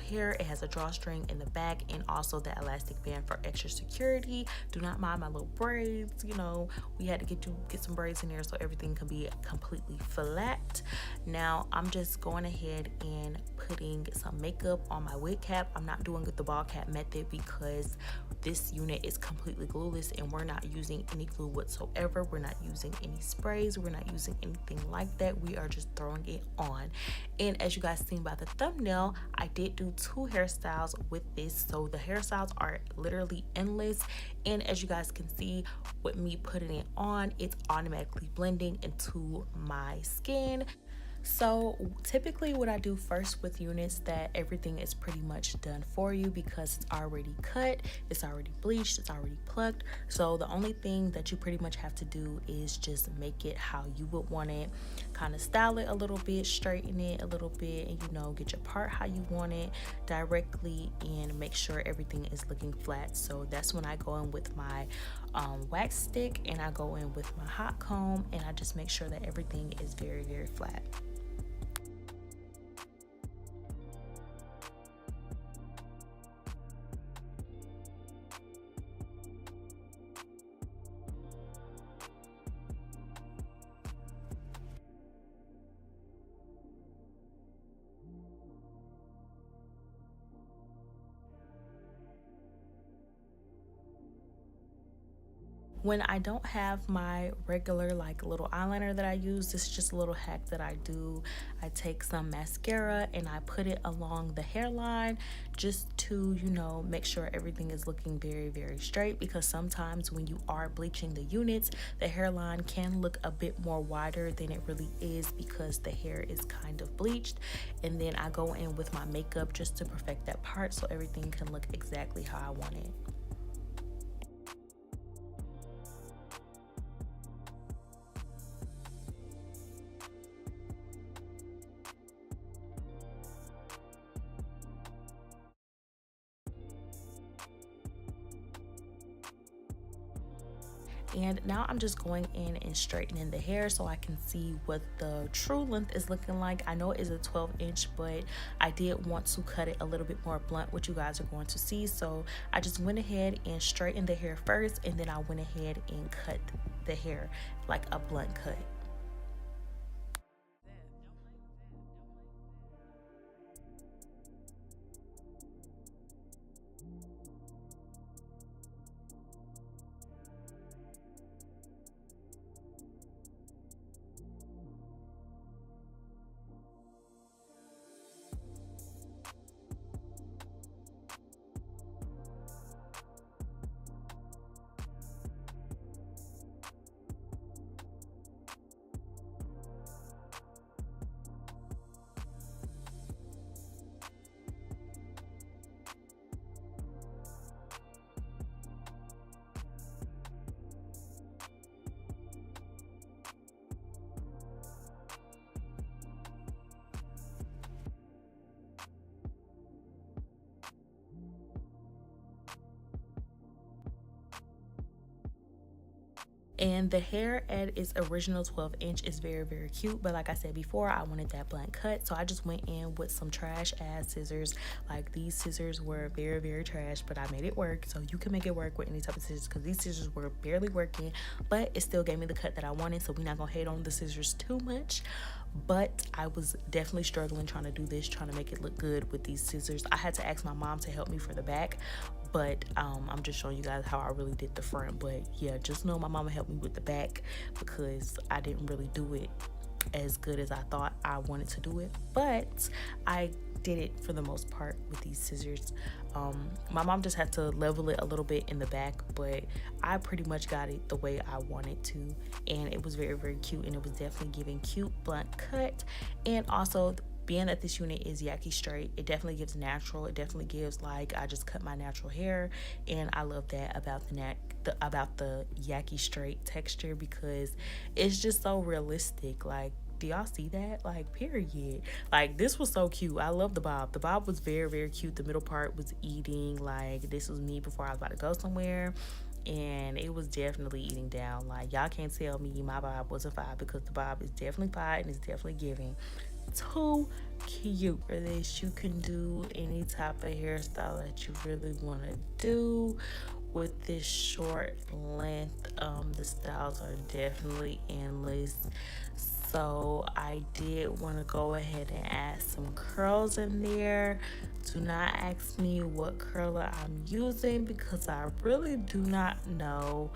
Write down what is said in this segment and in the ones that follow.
hair. It has a drawstring in the back and also the elastic band for extra security. Do not mind my little braids. You know, we had to get some braids in there so everything can be completely flat. Now I'm just going ahead and putting some makeup on my wig cap. I'm not doing the ball cap method because this unit is completely glueless and we're not using any glue whatsoever. We're not using any sprays. We're not using anything like that. We are just throwing it on. And as you guys seen by the thumbnail, I did do 2 hairstyles with this, so the hairstyles are literally endless. And as you guys can see, with me putting it on, it's automatically blending into my skin. So typically what I do first with units that everything is pretty much done for you because it's already cut, it's already bleached, it's already plucked. So the only thing that you pretty much have to do is just make it how you would want it, kind of style it a little bit, straighten it a little bit, and you know, get your part how you want it directly and make sure everything is looking flat. So that's when I go in with my wax stick and I go in with my hot comb and I just make sure that everything is very, very flat. When I don't have my regular like little eyeliner that I use, this is just a little hack that I do. I take some mascara and I put it along the hairline just to, you know, make sure everything is looking very, very straight, because sometimes when you are bleaching the units, the hairline can look a bit more wider than it really is because the hair is kind of bleached. And then I go in with my makeup just to perfect that part so everything can look exactly how I want it. And now I'm just going in and straightening the hair so I can see what the true length is looking like. I know it is a 12-inch, but I did want to cut it a little bit more blunt, which you guys are going to see. So I just went ahead and straightened the hair first, and then I went ahead and cut the hair like a blunt cut. And the hair at its original 12-inch is very, very cute, but like I said before, I wanted that blunt cut, so I just went in with some trash ass scissors. Like, these scissors were very, very trash, but I made it work. So you can make it work with any type of scissors because these scissors were barely working, but it still gave me the cut that I wanted. So we're not gonna hate on the scissors too much, but I was definitely struggling trying to do this, trying to make it look good with these scissors. I had to ask my mom to help me for the back, but I'm just showing you guys how I really did the front. But yeah, just know my mama helped me with the back because I didn't really do it as good as I thought I wanted to do it, but I did it for the most part with these scissors. My mom just had to level it a little bit in the back, but I pretty much got it the way I wanted to, and it was very, very cute, and it was definitely giving cute blunt cut. And also, being that this unit is yaki straight, it definitely gives natural. It definitely gives like I just cut my natural hair, and I love that about the yaki straight texture because it's just so realistic. Like, do y'all see that? Like, period. Like, this was so cute. I love the bob. The bob was very, very cute. The middle part was eating. Like, this was me before I was about to go somewhere, and it was definitely eating down. Like, y'all can't tell me my bob wasn't fire because the bob is definitely fire and it's definitely giving. too cute. For this, you can do any type of hairstyle that you really want to do with this short length. The styles are definitely endless. So I did want to go ahead and add some curls in there. Do not ask me what curler I'm using because I really do not know.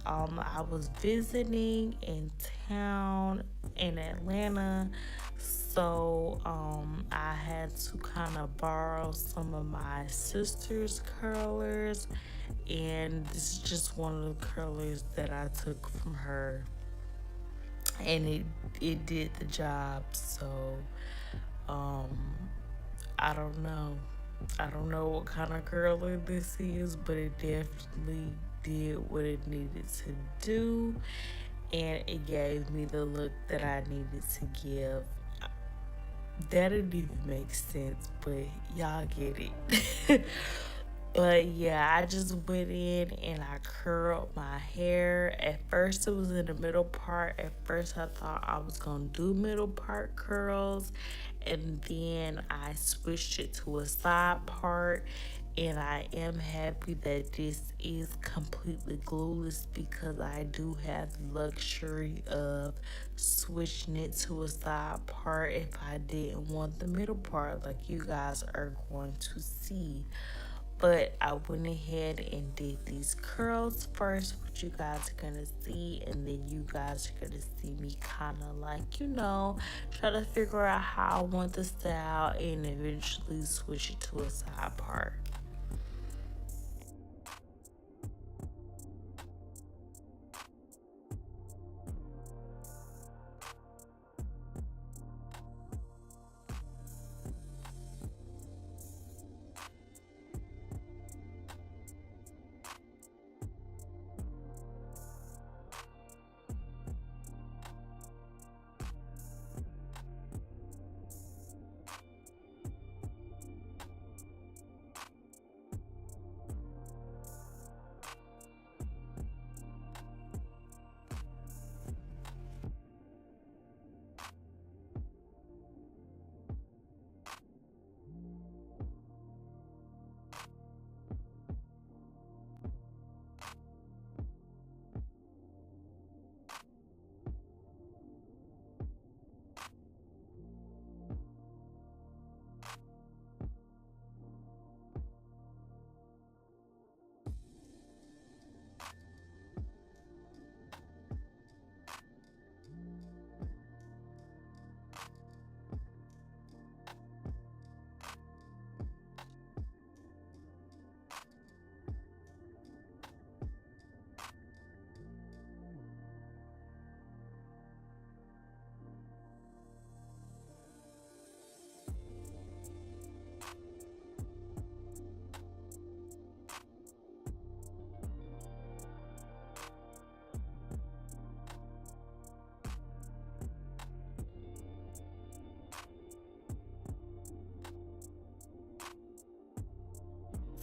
I was visiting in town in Atlanta, so I had to kind of borrow some of my sister's curlers, and this is just one of the curlers that I took from her, and it did the job. So um I don't know. I don't know what kind of curler this is, but it definitely did what it needed to do, and it gave me the look that I needed to give. That didn't even make sense, but y'all get it. But yeah, I just went in and I curled my hair. At first, it was in the middle part. At first, I thought I was gonna do middle part curls, and then I switched it to a side part. And I am happy that this is completely glueless because I do have the luxury of switching it to a side part if I didn't want the middle part, like you guys are going to see. But I went ahead and did these curls first, which you guys are gonna see, and then you guys are gonna see me kind of like, try to figure out how I want the style and eventually switch it to a side part.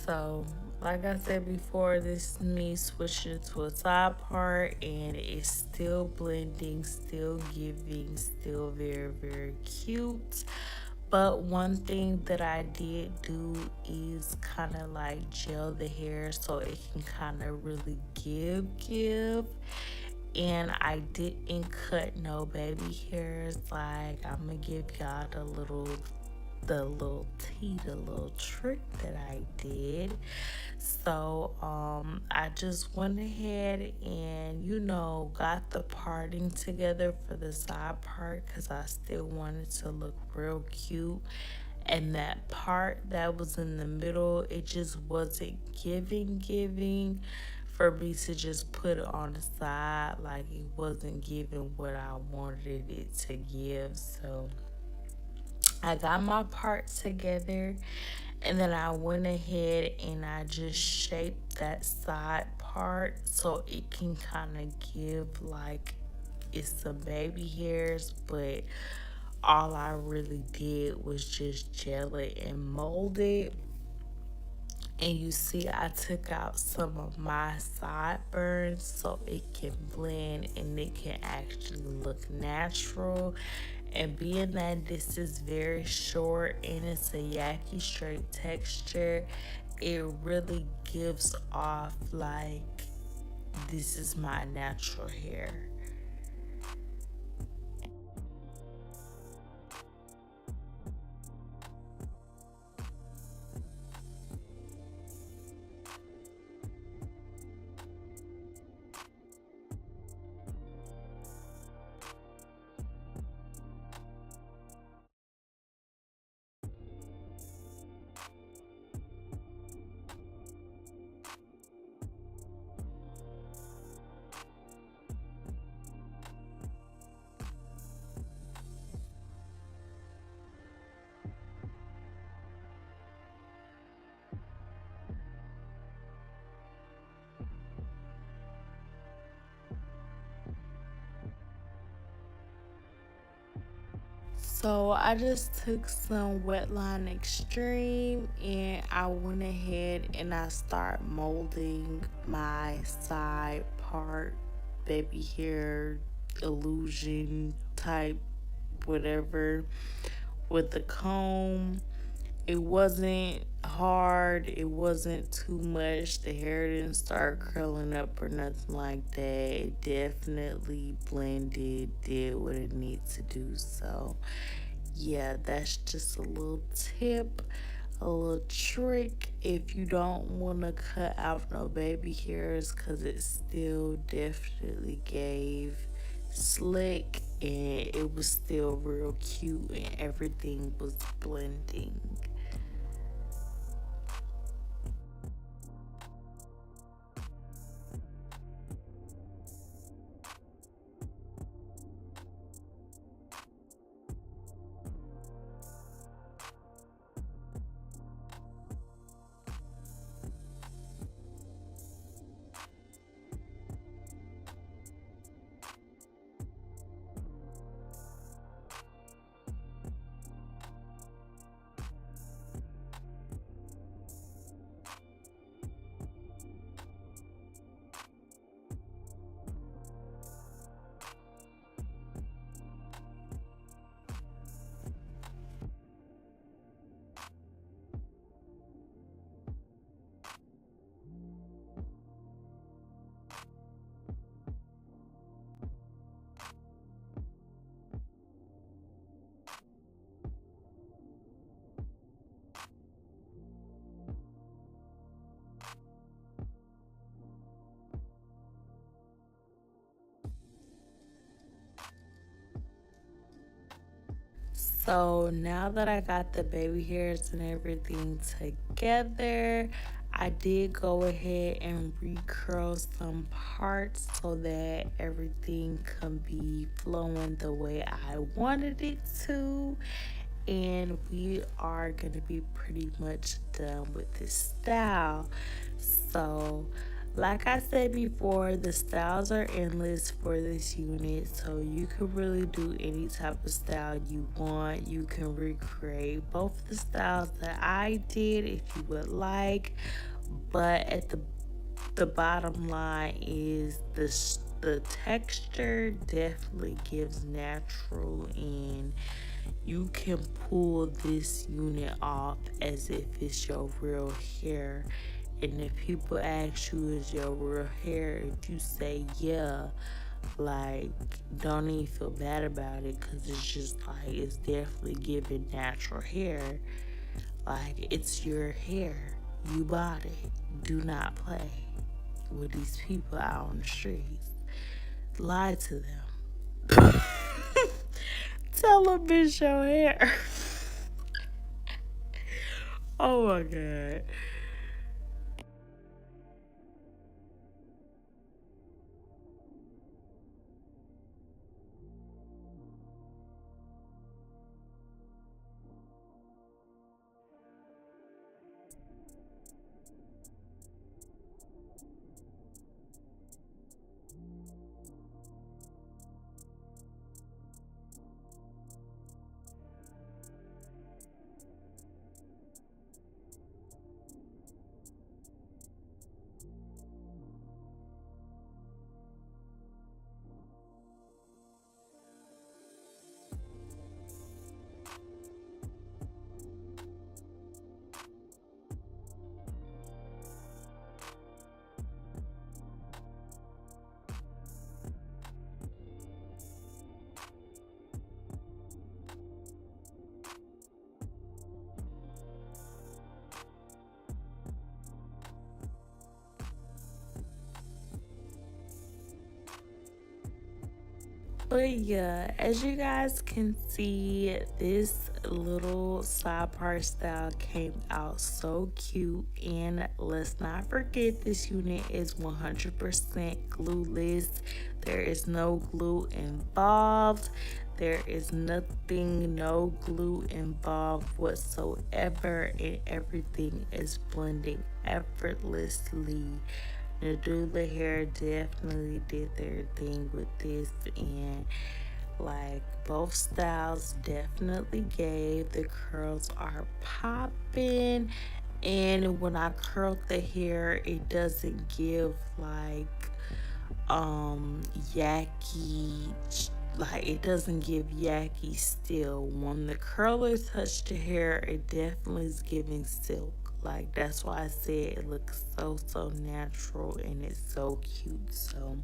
So, like I said before, this is me switching to a side part, and it's still blending, still giving, still very, very cute. But one thing that I did do is kind of like gel the hair so it can kind of really give. And I didn't cut no baby hairs. Like, I'm gonna give y'all the little trick that I did. So I just went ahead and got the parting together for the side part because I still wanted to look real cute. And that part that was in the middle, it just wasn't giving for me to just put it on the side. Like, it wasn't giving what I wanted it to give. So I got my parts together, and then I went ahead and I just shaped that side part so it can kind of give like it's some baby hairs, but all I really did was just gel it and mold it. And you see I took out some of my sideburns so it can blend and it can actually look natural. And being that this is very short and it's a yaki straight texture, it really gives off like this is my natural hair. So I just took some Wetline Extreme and I went ahead and I start molding my side part, baby hair, illusion type, whatever, with the comb. It wasn't hard, it wasn't too much. The hair didn't start curling up or nothing like that. It definitely blended, did what it needs to do. So yeah, that's just a little tip, a little trick if you don't want to cut out no baby hairs, because it still definitely gave slick and it was still real cute and everything was blending. So now that I got the baby hairs and everything together, I did go ahead and recurl some parts so that everything can be flowing the way I wanted it to. And we are gonna be pretty much done with this style. So like I said before, the styles are endless for this unit, so you can really do any type of style you want. You can recreate both the styles that I did if you would like, but at the bottom line is the texture definitely gives natural, and you can pull this unit off as if it's your real hair. And if people ask you, is your real hair, if you say yeah, like, don't even feel bad about it, because it's just like, it's definitely giving natural hair. Like, it's your hair. You bought it. Do not play with these people out on the streets. Lie to them. Tell them it's your hair. Oh my god. But yeah, as you guys can see, this little side part style came out so cute. And let's not forget, this unit is 100% glueless. There is no glue involved. There is nothing, no glue involved whatsoever, and everything is blending effortlessly. NadulaHair definitely did their thing with this, and like both styles definitely gave. The curls are popping, and when I curl the hair, it doesn't give like yucky, like it doesn't give yucky still. When the curler touched the hair, it definitely is giving silk. Like that's why I said it looks so natural and it's so cute. So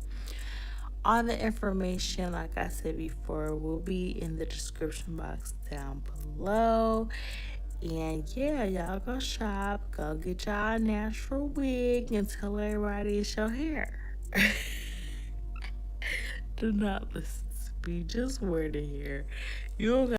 all the information, like I said before, will be in the description box down below. And yeah, y'all go shop, go get y'all a natural wig, and tell everybody it's your hair. Do not listen to me, just wear the hair. You don't